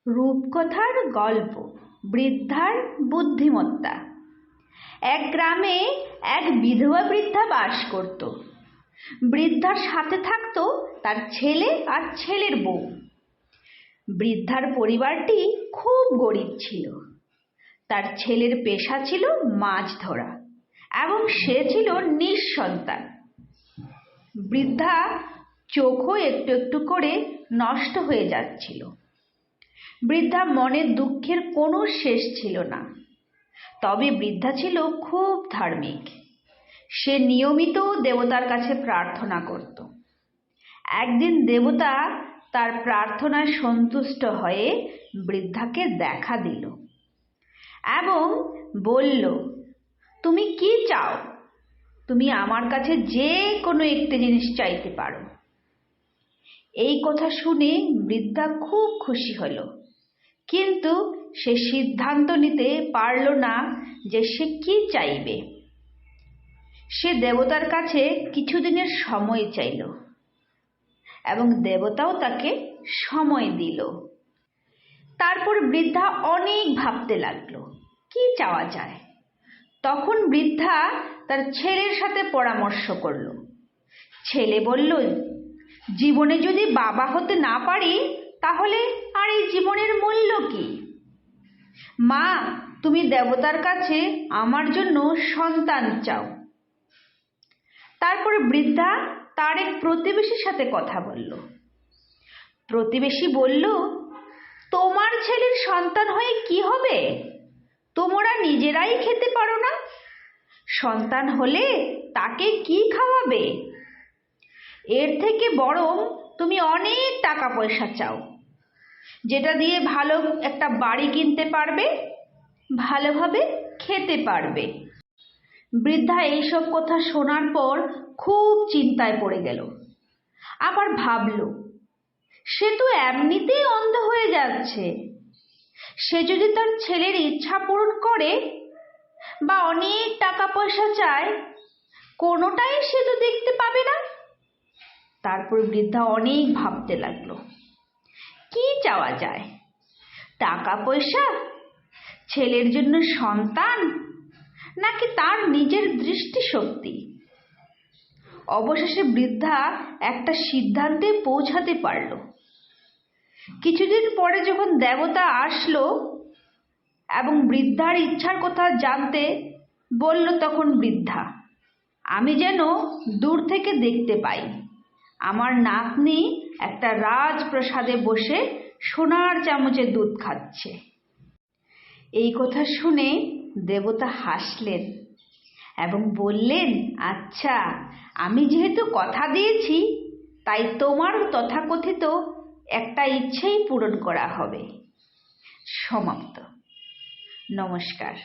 রূপকথার গল্প বৃদ্ধার বুদ্ধিমত্তা। এক গ্রামে এক বিধবা বৃদ্ধা বাস করত। বৃদ্ধার সাথে থাকতো তার ছেলে আর ছেলের বউ। বৃদ্ধার পরিবারটি খুব গরিব ছিল। তার ছেলের পেশা ছিল মাছ ধরা এবং সে ছিল নিঃসন্তান। বৃদ্ধা চোখও একটু একটু করে নষ্ট হয়ে যাচ্ছিল। বৃদ্ধা মনের দুঃখের কোনো শেষ ছিল না। তবে বৃদ্ধা ছিল খুব ধার্মিক। সে নিয়মিত দেবতার কাছে প্রার্থনা করত। একদিন দেবতা তার প্রার্থনায় সন্তুষ্ট হয়ে বৃদ্ধাকে দেখা দিল এবং বলল, তুমি কি চাও? তুমি আমার কাছে যে কোনো একটি জিনিস চাইতে পারো। এই কথা শুনে বৃদ্ধা খুব খুশি হলো, কিন্তু সে সিদ্ধান্ত নিতে পারল না যে সে কি চাইবে। সে দেবতার কাছে কিছুদিনের সময় চাইল এবং দেবতাও তাকে সময় দিল। তারপর বৃদ্ধা অনেক ভাবতে লাগলো কি চাওয়া যায়। তখন বৃদ্ধা তার ছেলের সাথে পরামর্শ করলো। ছেলে বলল, জীবনে যদি বাবা হতে না পারি তাহলে আর এই জীবনের মূল্য কি? মা, তুমি দেবতার কাছে আমার জন্য সন্তান চাও। তারপরে বৃদ্ধা তার এক প্রতিবেশীর সাথে কথা বলল। প্রতিবেশী বলল, তোমার ছেলের সন্তান হয়ে কি হবে? তোমরা নিজেরাই খেতে পারো না, সন্তান হলে তাকে কি খাওয়াবে? এর থেকে বরং তুমি অনেক টাকা পয়সা চাও, যেটা দিয়ে ভালো একটা বাড়ি কিনতে পারবে, ভালোভাবে খেতে পারবে। বৃদ্ধা এইসব কথা শোনার পর খুব চিন্তায় পড়ে গেল। আবার ভাবল, সে তো এমনিতেই অন্ধ হয়ে যাচ্ছে। সে যদি তার ছেলের ইচ্ছা পূরণ করে বা অনেক টাকা পয়সা চায়, কোনোটাই সে তো দেখতে পাবে না। তারপর বৃদ্ধা অনেক ভাবতে লাগলো, কি চাওয়া যায়? টাকা পয়সা, ছেলের জন্য সন্তান, নাকি তার নিজের দৃষ্টিশক্তি? অবশেষে বৃদ্ধা একটা সিদ্ধান্তে পৌঁছাতে পারল। কিছুদিন পরে যখন দেবতা আসলো এবং বৃদ্ধার ইচ্ছার কথা জানতে বলল, তখন বৃদ্ধা, আমি যেন দূর থেকে দেখতে পাই আমার নাতনি একটা রাজপ্রাসাদে বসে সোনার চামচে দুধ খাচ্ছে। এই কথা শুনে দেবতা হাসলেন এবং বললেন, আচ্ছা, আমি যেহেতু কথা দিয়েছি তাই তোমার তথাকথিত একটা ইচ্ছেই পূরণ করা হবে। সমাপ্ত। নমস্কার।